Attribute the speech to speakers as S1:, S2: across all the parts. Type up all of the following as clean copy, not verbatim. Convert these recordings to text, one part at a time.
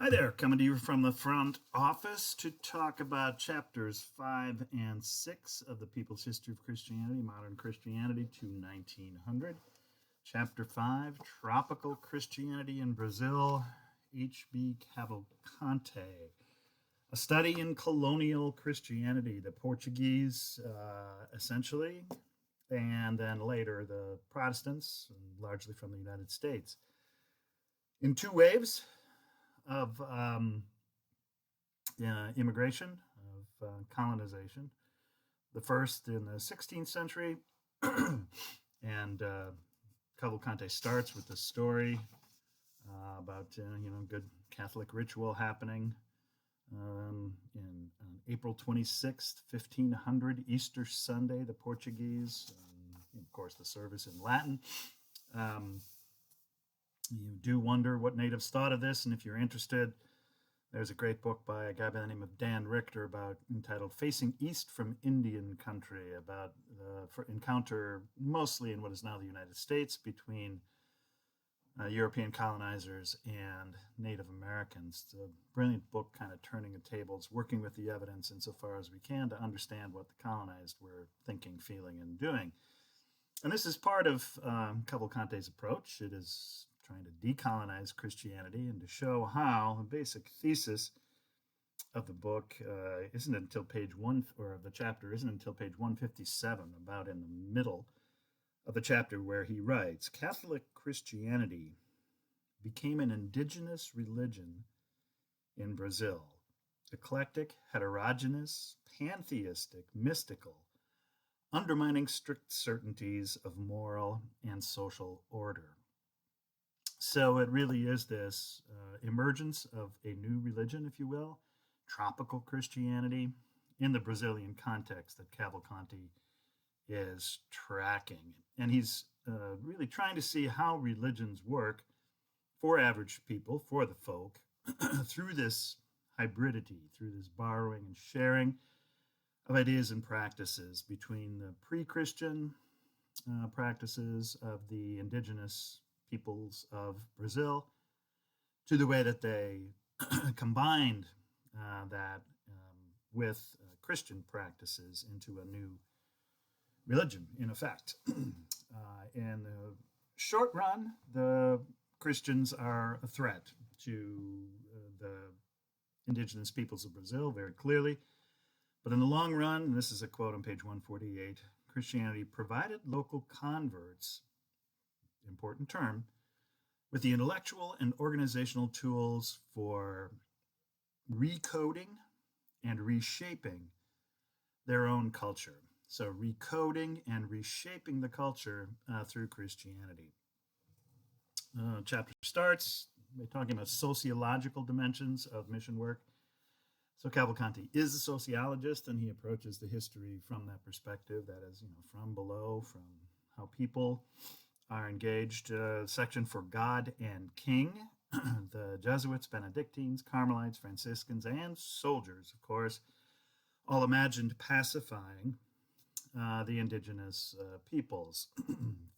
S1: Hi there, coming to you from the front office to talk about chapters 5 and 6 of the People's History of Christianity, Modern Christianity to 1900. Chapter 5, Tropical Christianity in Brazil, H.B. Cavalcante. A study in colonial Christianity, the Portuguese essentially, and then later the Protestants, largely from the United States. In two waves of immigration, of colonization. The first in the 16th century, and Cavalcante starts with the story about good Catholic ritual happening in April 26th, 1500, Easter Sunday. The Portuguese, of course, the service in Latin. You do wonder what natives thought of this, and if you're interested, there's a great book by a guy by the name of Dan Richter entitled Facing East from Indian Country, about the encounter mostly in what is now the United States between European colonizers and Native Americans. It's a brilliant book, kind of turning the tables, working with the evidence insofar as we can to understand what the colonized were thinking, feeling, and doing. And this is part of Cavalcante's approach. It is trying to decolonize Christianity and to show how the basic thesis of the book isn't until page one, or of the chapter isn't until page 157, about in the middle of the chapter, where he writes, Catholic Christianity became an indigenous religion in Brazil, eclectic, heterogeneous, pantheistic, mystical, undermining strict certainties of moral and social order. So it really is this emergence of a new religion, if you will, tropical Christianity, in the Brazilian context that Cavalcante is tracking. And he's really trying to see how religions work for average people, for the folk, through this hybridity, through this borrowing and sharing of ideas and practices between the pre-Christian practices of the indigenous peoples of Brazil to the way that they combined that with Christian practices into a new religion, in effect. In the short run, the Christians are a threat to the indigenous peoples of Brazil, very clearly. But in the long run, and this is a quote on page 148, Christianity provided local converts, important term, with the intellectual and organizational tools for recoding and reshaping their own culture. So recoding and reshaping the culture through Christianity. Chapter starts by talking about sociological dimensions of mission work. So Cavalcante is a sociologist, and he approaches the history from that perspective, that is, from below, from how people are engaged. Section for God and King, the Jesuits, Benedictines, Carmelites, Franciscans, and soldiers, of course, all imagined pacifying the indigenous peoples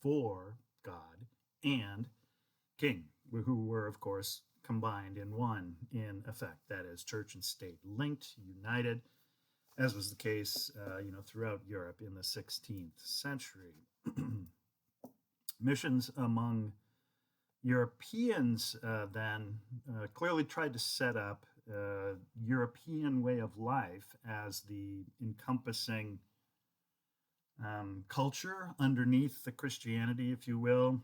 S1: for God and King, who were, of course, combined in one, in effect. That is, church and state linked, united, as was the case, throughout Europe in the 16th century. Missions among Europeans then clearly tried to set up a European way of life as the encompassing culture underneath the Christianity, if you will,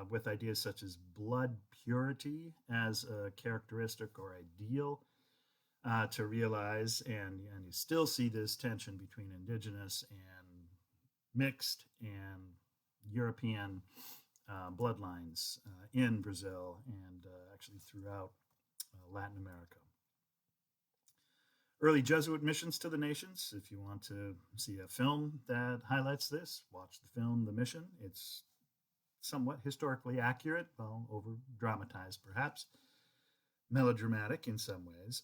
S1: with ideas such as blood purity as a characteristic or ideal to realize, and you still see this tension between indigenous and mixed and European bloodlines in Brazil and actually throughout Latin America. Early Jesuit missions to the nations. If you want to see a film that highlights this, watch the film The Mission. It's somewhat historically accurate, well, over-dramatized perhaps, melodramatic in some ways,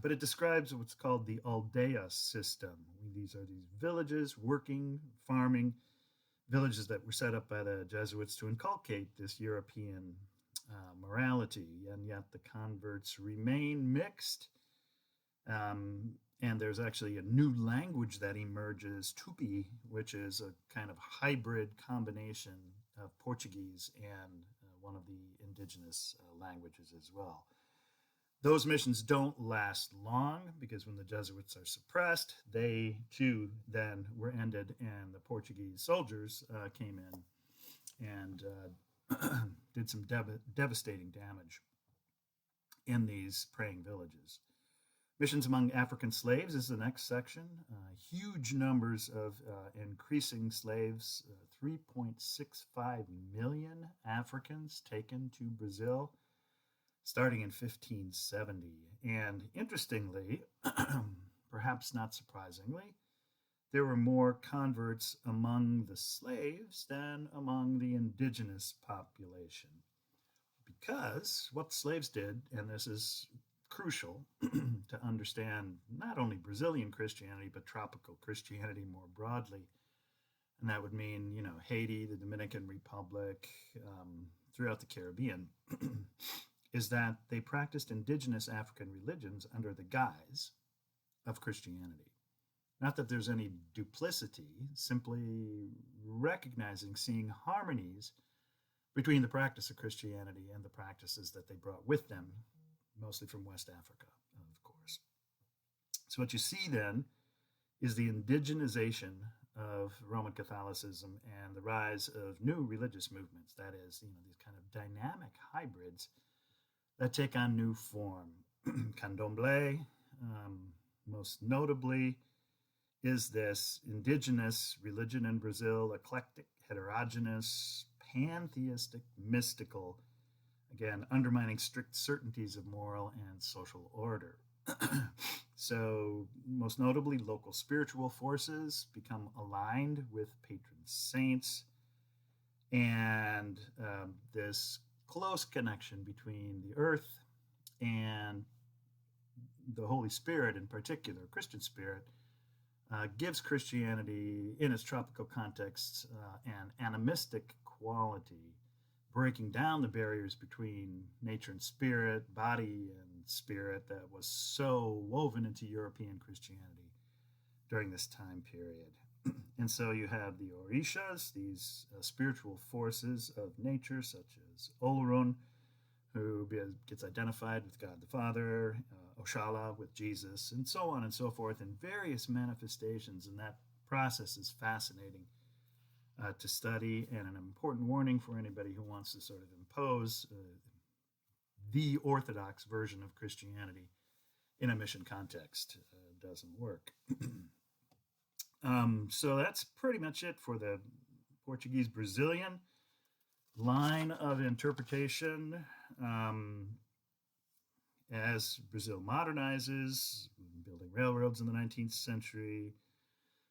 S1: but it describes what's called the aldea system. These are these villages, working, farming, villages that were set up by the Jesuits to inculcate this European morality quality, and yet the converts remain mixed. And there's actually a new language that emerges, Tupi, which is a kind of hybrid combination of Portuguese and one of the indigenous languages as well. Those missions don't last long because when the Jesuits are suppressed, they too then were ended, and the Portuguese soldiers came in and did some devastating damage in these praying villages. Missions among African slaves is the next section. Huge numbers of increasing slaves, 3.65 million Africans taken to Brazil, starting in 1570. And interestingly, perhaps not surprisingly, there were more converts among the slaves than among the indigenous population. Because what slaves did, and this is crucial to understand not only Brazilian Christianity, but tropical Christianity more broadly. And that would mean, Haiti, the Dominican Republic, throughout the Caribbean, is that they practiced indigenous African religions under the guise of Christianity. Not that there's any duplicity, simply recognizing, seeing harmonies between the practice of Christianity and the practices that they brought with them, mostly from West Africa, of course. So what you see then is the indigenization of Roman Catholicism and the rise of new religious movements. That is, these kind of dynamic hybrids that take on new form. Candomblé, most notably, is this indigenous religion in Brazil, eclectic, heterogeneous, pantheistic, mystical, again, undermining strict certainties of moral and social order. So, most notably, local spiritual forces become aligned with patron saints, and this close connection between the earth and the Holy Spirit, in particular, Christian spirit, gives Christianity, in its tropical context, an animistic quality, breaking down the barriers between nature and spirit, body and spirit, that was so woven into European Christianity during this time period. And so you have the Orishas, these spiritual forces of nature, such as Olorun, who gets identified with God the Father, Oshala with Jesus, and so on and so forth, in various manifestations. And that process is fascinating to study, and an important warning for anybody who wants to sort of impose the orthodox version of Christianity in a mission context. Doesn't work. So that's pretty much it for the Portuguese-Brazilian line of interpretation. As Brazil modernizes, building railroads in the 19th century,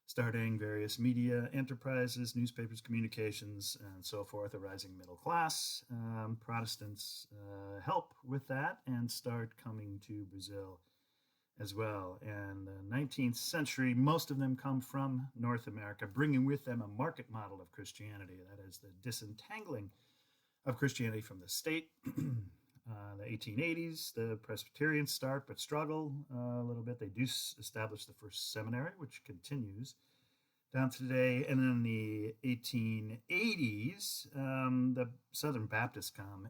S1: starting various media enterprises, newspapers, communications, and so forth, a rising middle class. Protestants help with that and start coming to Brazil as well. And the 19th century, most of them come from North America, bringing with them a market model of Christianity. That is the disentangling of Christianity from the state. The 1880s, the Presbyterians start but struggle a little bit. They do establish the first seminary, which continues down to today. And then in the 1880s, the Southern Baptists come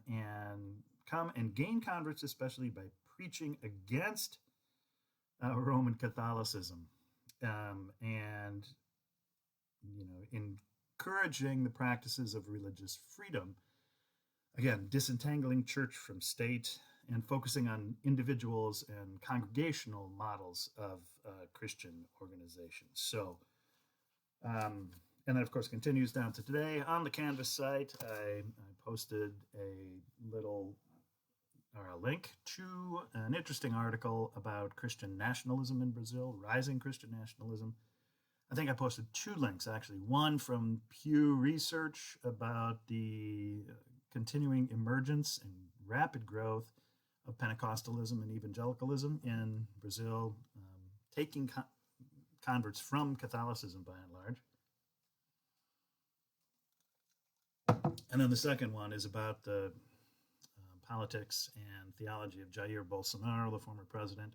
S1: and gain converts, especially by preaching against Roman Catholicism, and encouraging the practices of religious freedom. Again, disentangling church from state and focusing on individuals and congregational models of Christian organizations. So, and then, of course, continues down to today. On the Canvas site, I posted a link to an interesting article about Christian nationalism in Brazil, rising Christian nationalism. I think I posted two links, actually. One from Pew Research about the continuing emergence and rapid growth of Pentecostalism and evangelicalism in Brazil, taking converts from Catholicism by and large. And then the second one is about the politics and theology of Jair Bolsonaro, the former president,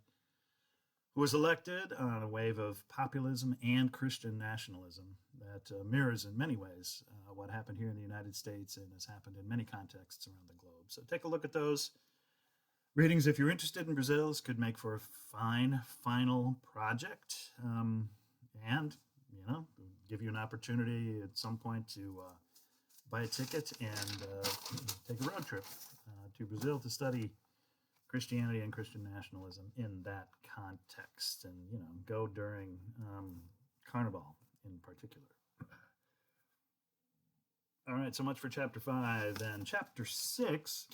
S1: who was elected on a wave of populism and Christian nationalism that mirrors in many ways what happened here in the United States and has happened in many contexts around the globe. So take a look at those readings if you're interested in Brazil. This could make for a fine final project, and give you an opportunity at some point to buy a ticket and take a road trip to Brazil to study Christianity and Christian nationalism in that context, and go during Carnival in particular. All right, so much for chapter 5. Then chapter 6,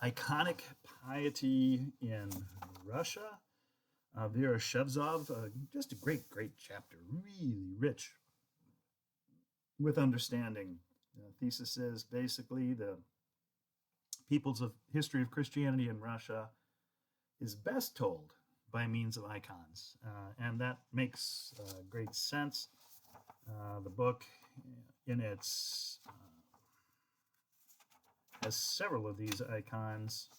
S1: iconic piety in Russia. Vera Shevtsov, just a great chapter, really rich with understanding. The thesis is basically the people's history of Christianity in Russia is best told by means of icons, and that makes great sense. The book in its has several of these icons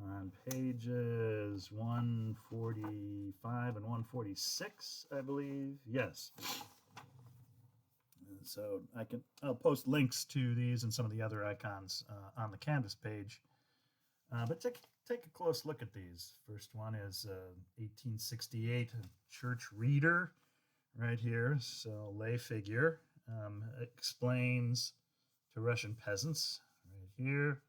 S1: on pages 145 and 146, I believe. Yes. So I'll post links to these and some of the other icons on the Canvas page. But take a close look at these. First one is 1868, a church reader right here. So lay figure explains to Russian peasants right here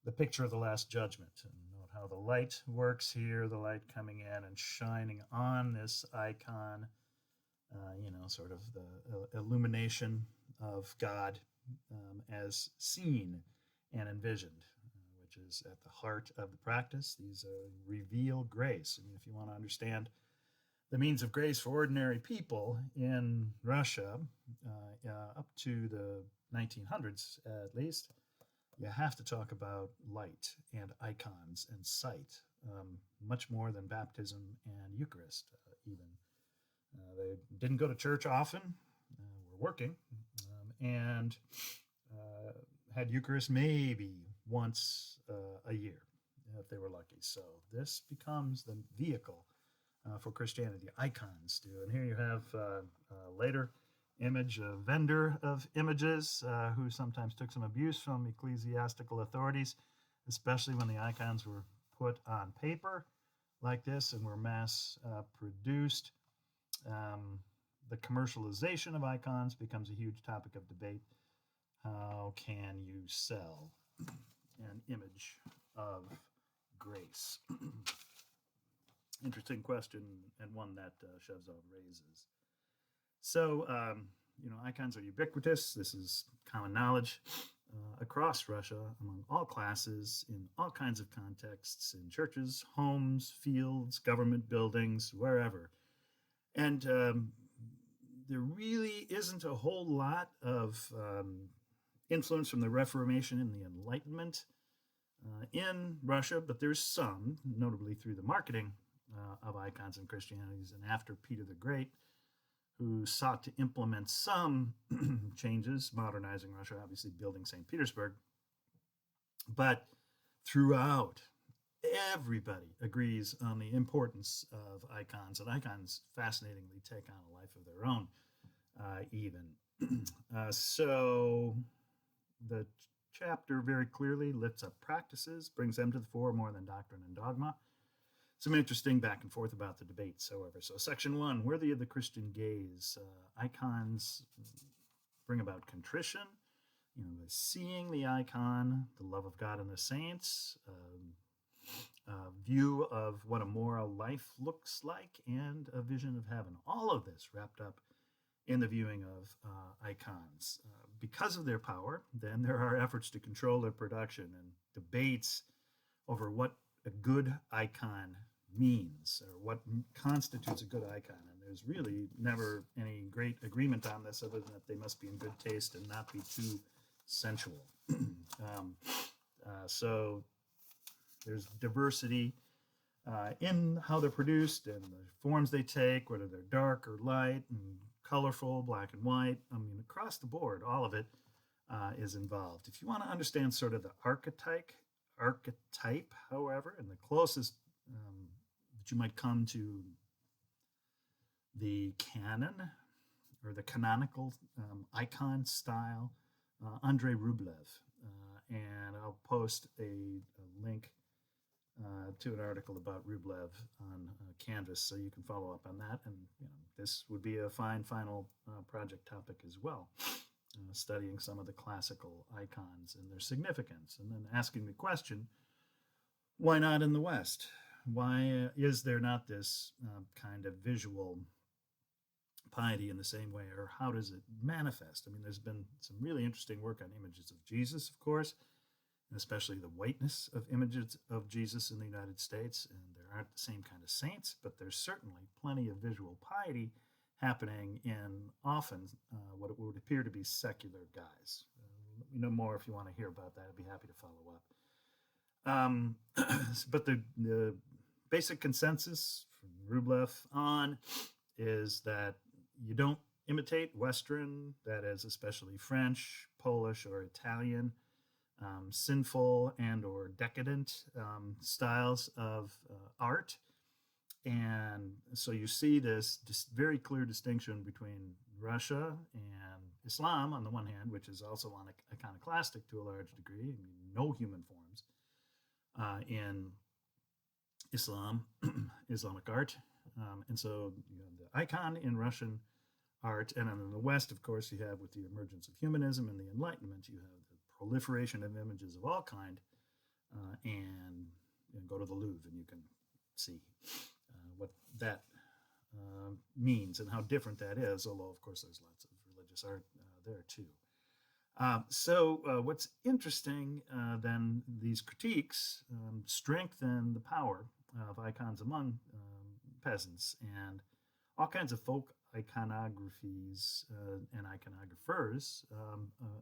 S1: the picture of the Last Judgment. And note how the light works here, the light coming in and shining on this icon. Sort of the illumination of God as seen and envisioned, which is at the heart of the practice. These reveal grace. I mean, if you want to understand the means of grace for ordinary people in Russia up to the 1900s at least, you have to talk about light and icons and sight, much more than baptism and Eucharist even. They didn't go to church often, were working, and had Eucharist maybe once a year, if they were lucky. So this becomes the vehicle for Christianity. Icons do. And here you have later image, a vendor of images who sometimes took some abuse from ecclesiastical authorities, especially when the icons were put on paper like this and were mass produced. The commercialization of icons becomes a huge topic of debate. How can you sell an image of grace? Interesting question, and one that Shevtsov raises. So, icons are ubiquitous. This is common knowledge across Russia, among all classes, in all kinds of contexts, in churches, homes, fields, government buildings, wherever. And there really isn't a whole lot of influence from the Reformation and the Enlightenment in Russia, but there's some, notably through the marketing of icons in Christianity, and after Peter the Great, who sought to implement some changes, modernizing Russia, obviously building St. Petersburg. But throughout, everybody agrees on the importance of icons, and icons fascinatingly take on a life of their own, even. So the chapter very clearly lifts up practices, brings them to the fore more than doctrine and dogma. Some interesting back and forth about the debates, however. So section 1, worthy of the Christian gaze. Icons bring about contrition, by seeing the icon, the love of God and the saints, view of what a moral life looks like, and a vision of heaven. All of this wrapped up in the viewing of icons. Because of their power, then there are efforts to control their production and debates over what a good icon means, or what constitutes a good icon. And there's really never any great agreement on this, other than that they must be in good taste and not be too sensual. So there's diversity in how they're produced and the forms they take, whether they're dark or light and colorful, black and white. I mean, across the board, all of it is involved. If you want to understand sort of the archetype, however, and the closest that you might come to the canon or the canonical icon style, Andrei Rublev. And I'll post a link to an article about Rublev on Canvas, so you can follow up on that. And this would be a fine final project topic as well, studying some of the classical icons and their significance, and then asking the question, why not in the West? Why is there not this kind of visual piety in the same way, or how does it manifest? I mean, there's been some really interesting work on images of Jesus, of course, and especially the whiteness of images of Jesus in the United States. And there aren't the same kind of saints, but there's certainly plenty of visual piety happening in often what it would appear to be secular guys. Let me know more if you want to hear about that. I'd be happy to follow up. But the basic consensus from Rublev on is that you don't imitate Western, that is especially French, Polish, or Italian, sinful and or decadent styles of art. And so you see this very clear distinction between Russia and Islam on the one hand, which is also iconoclastic to a large degree. I mean, no human forms in Islam, Islamic art. And so the icon in Russian art, and in the West, of course, you have with the emergence of humanism and the Enlightenment, you have the proliferation of images of all kind, and go to the Louvre and you can see what that means and how different that is, although, of course, there's lots of religious art there, too. So what's interesting, then, these critiques strengthen the power of icons among peasants, and all kinds of folk iconographies and iconographers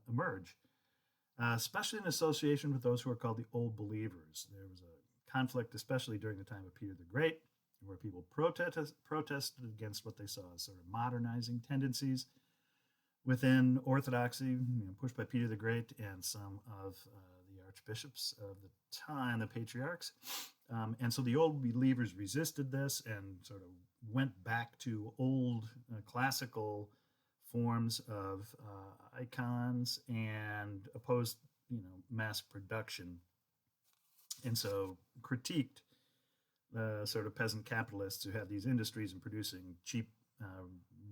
S1: emerge, especially in association with those who are called the Old Believers. There was a conflict, especially during the time of Peter the Great, where people protested against what they saw as sort of modernizing tendencies within Orthodoxy, pushed by Peter the Great and some of the archbishops of the time, the patriarchs. And so the Old Believers resisted this and sort of went back to old classical forms of icons and opposed, mass production. And so critiqued sort of peasant capitalists who had these industries in producing cheap,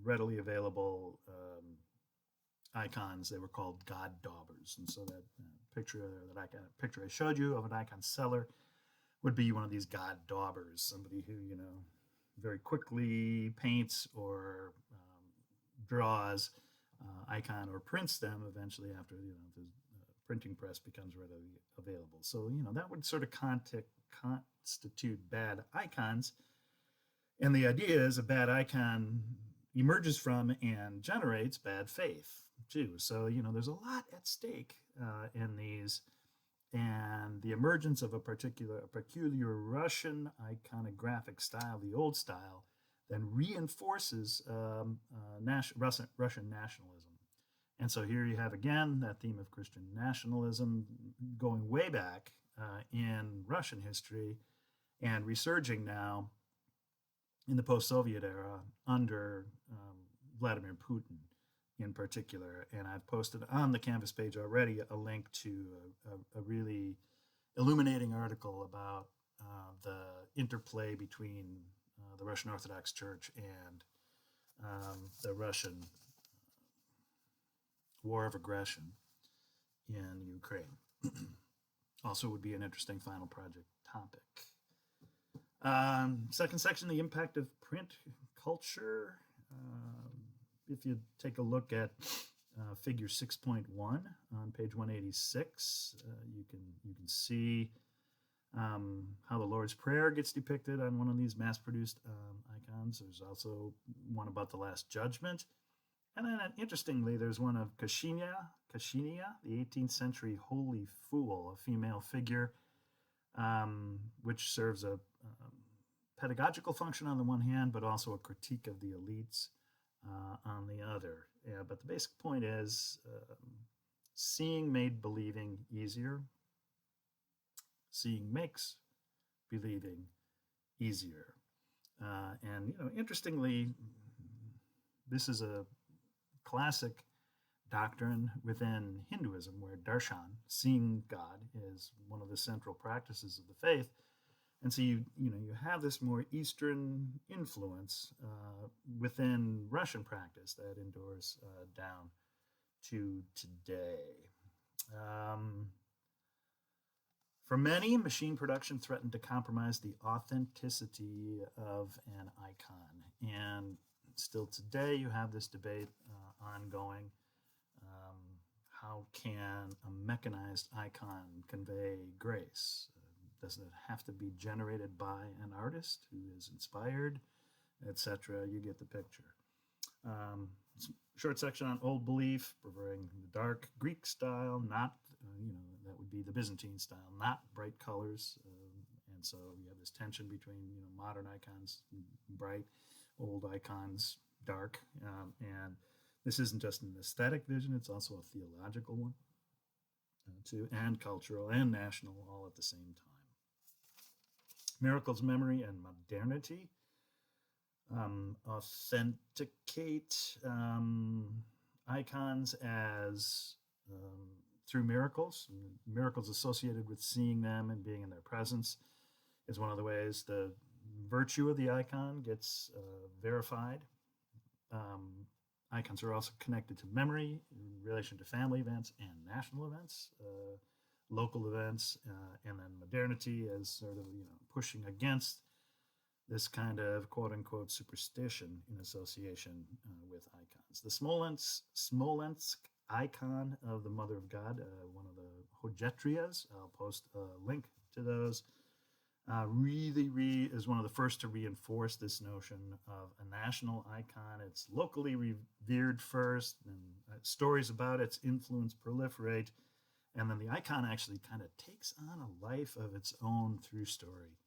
S1: readily available icons. They were called god daubers. And so that picture I showed you of an icon seller would be one of these god daubers, somebody who, very quickly paints or draws icon or prints them eventually after, the printing press becomes readily available. So, that would sort of constitute bad icons. And the idea is a bad icon emerges from and generates bad faith, too. So, there's a lot at stake in these. And the emergence of a peculiar Russian iconographic style, the old style, then reinforces Russian nationalism. And so here you have again that theme of Christian nationalism going way back in Russian history and resurging now in the post-Soviet era under Vladimir Putin in particular. And I've posted on the Canvas page already a link to a really illuminating article about the interplay between the Russian Orthodox Church and the Russian war of aggression in Ukraine. Also would be an interesting final project topic. Second section, the impact of print culture. If you take a look at figure 6.1 on page 186, you can see how the Lord's Prayer gets depicted on one of these mass-produced icons. There's also one about the Last Judgment. And then, interestingly, there's one of Kashinia, the 18th century holy fool, a female figure, which serves a pedagogical function on the one hand, but also a critique of the elites on the other. Yeah, but the basic point is Seeing made believing easier. Seeing makes believing easier. And interestingly, this is a classic doctrine within Hinduism, where darshan, seeing God, is one of the central practices of the faith. And so you have this more Eastern influence within Russian practice that endures down to today. For many, machine production threatened to compromise the authenticity of an icon. And still today, you have this debate ongoing. How can a mechanized icon convey grace? Does it have to be generated by an artist who is inspired, etc.? You get the picture. Short section on old belief, preferring the dark Greek style, not, that would be the Byzantine style, not bright colors. And so you have this tension between, modern icons, bright, old icons, dark. And this isn't just an aesthetic vision, it's also a theological one, too, and cultural and national all at the same time. Miracles, memory, and modernity. Authenticate icons as through miracles associated with seeing them and being in their presence is one of the ways the virtue of the icon gets verified. Icons are also connected to memory in relation to family events and national events, local events, and then modernity as sort of pushing against this kind of quote-unquote superstition in association with icons. The Smolensk icon of the Mother of God, one of the Hojetrias, I'll post a link to those, really is one of the first to reinforce this notion of a national icon. It's locally revered first, and stories about its influence proliferate, and then the icon actually kind of takes on a life of its own through story.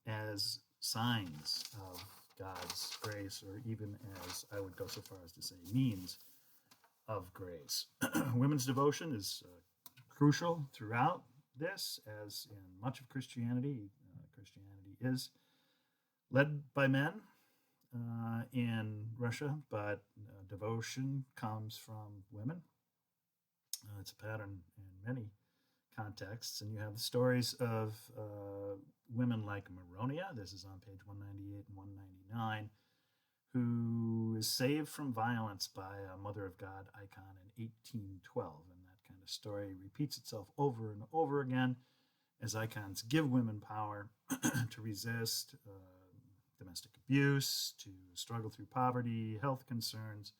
S1: As signs of God's grace, or even as I would go so far as to say means of grace. Women's devotion is crucial throughout this, as in much of Christianity. Christianity is led by men in Russia, but devotion comes from women. It's a pattern in many contexts, and you have the stories of women like Maronia, this is on page 198 and 199, who is saved from violence by a Mother of God icon in 1812, and that kind of story repeats itself over and over again as icons give women power to resist domestic abuse, to struggle through poverty, health concerns,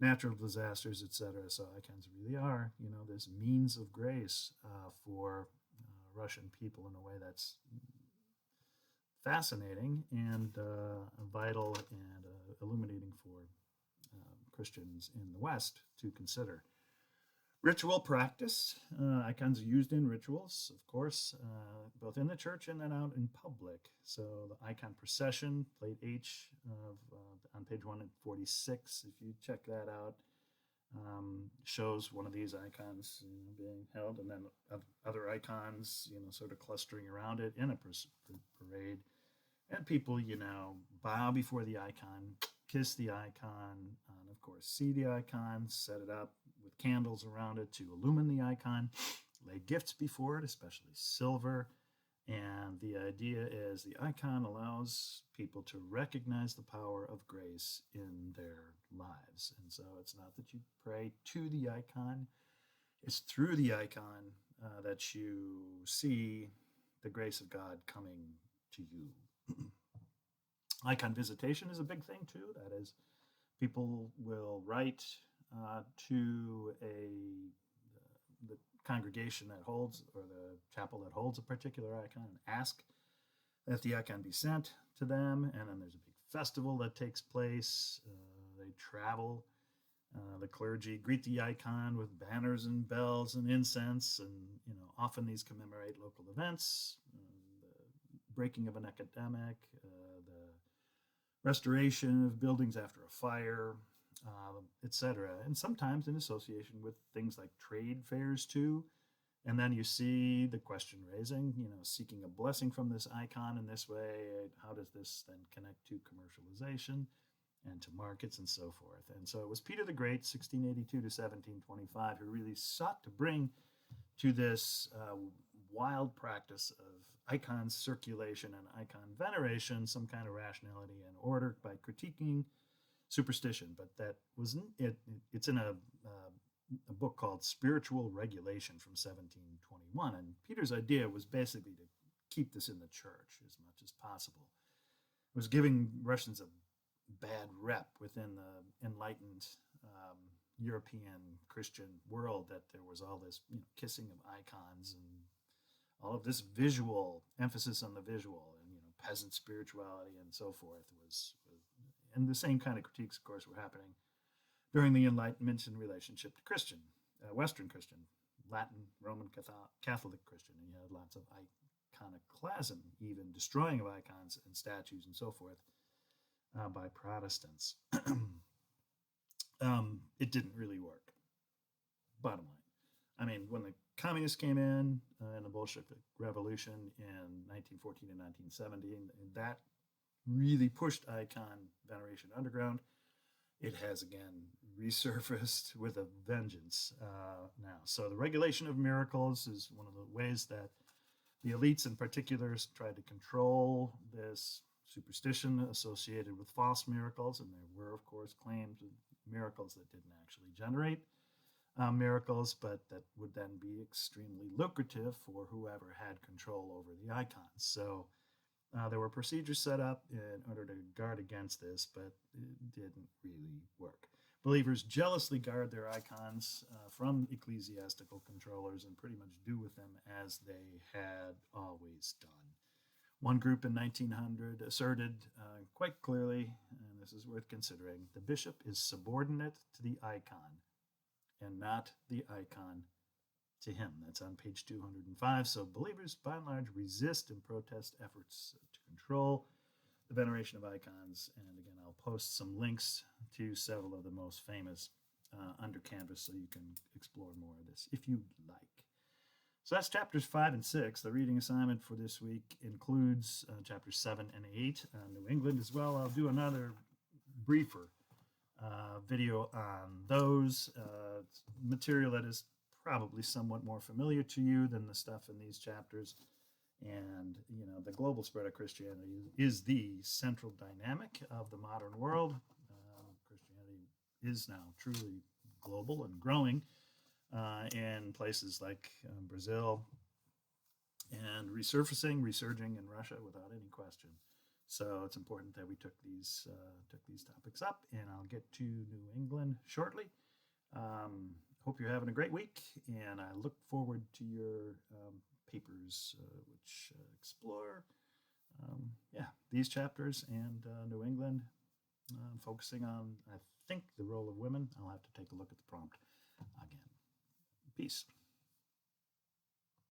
S1: natural disasters, etc. So icons really are, this means of grace for Russian people in a way that's fascinating and vital and illuminating for Christians in the West to consider. Ritual practice. Icons are used in rituals, of course, both in the church and then out in public. So the icon procession, plate H on page 146, if you check that out, shows one of these icons being held, and then other icons, sort of clustering around it in a parade. And people, bow before the icon, kiss the icon, and of course see the icon, set it up with candles around it to illumine the icon, lay gifts before it, especially silver. And the idea is the icon allows people to recognize the power of grace in their lives. And so it's not that you pray to the icon, it's through the icon that you see the grace of God coming to you. Icon visitation is a big thing too. That is, people will write to the congregation that holds, or the chapel that holds a particular icon, and ask that the icon be sent to them. And then there's a big festival that takes place. They travel. The clergy greet the icon with banners and bells and incense, and often these commemorate local events, the breaking of an epidemic, the restoration of buildings after a fire, etc. And sometimes in association with things like trade fairs too. And then you see the question raising, seeking a blessing from this icon in this way. How does this then connect to commercialization and to markets and so forth? And so it was Peter the Great, 1682 to 1725, who really sought to bring to this wild practice of icon circulation and icon veneration some kind of rationality and order by critiquing superstition. But that wasn't it. It's in a book called Spiritual Regulation from 1721. And Peter's idea was basically to keep this in the church as much as possible. It was giving Russians a bad rep within the enlightened European Christian world, that there was all this kissing of icons and all of this visual emphasis on the visual, and peasant spirituality and so forth was and the same kind of critiques, of course, were happening during the Enlightenment in relationship to Christian, Western Christian, Latin, Roman Catholic Christian, and you had lots of iconoclasm, even destroying of icons and statues and so forth by Protestants. It didn't really work. Bottom line. I mean, when the communists came in the Bolshevik Revolution in 1914 and 1917, and that really pushed icon veneration underground. It has again resurfaced with a vengeance now. So the regulation of miracles is one of the ways that the elites in particular tried to control this superstition associated with false miracles. And there were, of course, claims of miracles that didn't actually generate miracles, but that would then be extremely lucrative for whoever had control over the icons. So there were procedures set up in order to guard against this, but it didn't really work. Believers jealously guard their icons from ecclesiastical controllers and pretty much do with them as they had always done. One group in 1900 asserted quite clearly, and this is worth considering, the bishop is subordinate to the icon and not the icon to him. That's on page 205. So believers, by and large, resist and protest efforts to control the veneration of icons. And again, I'll post some links to several of the most famous under Canvas so you can explore more of this if you'd like. So that's chapters 5 and 6. The reading assignment for this week includes chapters 7 and 8 on New England as well. I'll do another briefer video on those. Material that is probably somewhat more familiar to you than the stuff in these chapters. And, the global spread of Christianity is the central dynamic of the modern world. Christianity is now truly global and growing in places like Brazil, and resurging in Russia without any question. So it's important that we took these topics up, and I'll get to New England shortly. Hope you're having a great week, and I look forward to your papers, which explore, these chapters and New England, focusing on, I think, the role of women. I'll have to take a look at the prompt again. Peace.